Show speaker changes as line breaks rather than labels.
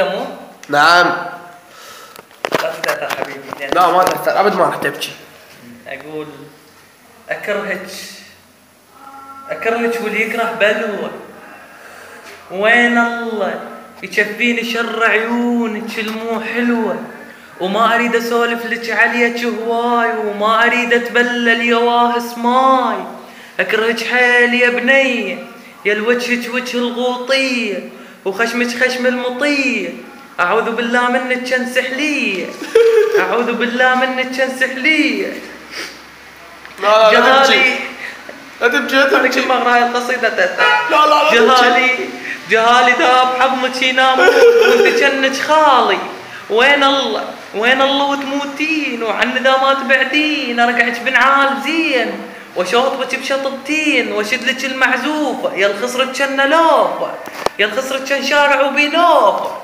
مو؟
نعم.
لا تتأثر حبيبي.
لا ما تأثر أبد، ما راح تبكي.
أقول أكرهك واللي يكره بلوى. وين الله يكفيني شر عيونك المو حلوة، وما أريد أسولف لك عليك هواي، وما أريد أتبلل يواهس ماي. أكرهك حيل يا بنية، يا الوجهك وجه الغوطية، وخشمك خشم المطية. أعوذ بالله منك كان سحلية، أعوذ بالله منك كان سحلية.
لا
جهالي
لا تبكي لا
أنا
تبكي.
كل ما أقرأ هاي القصيدة
لا
جهالي ذاب حضنك ينامون وانت جنك خالي. وين الله وتموتين، وعن ذا ما تبعدين. ارقعك بنعال زين، وشوطبك بشطبتين، واشد لك المعزوفه. يا الخصرك كان لوفه، يا الخصرك كان شارع وبيلوفه.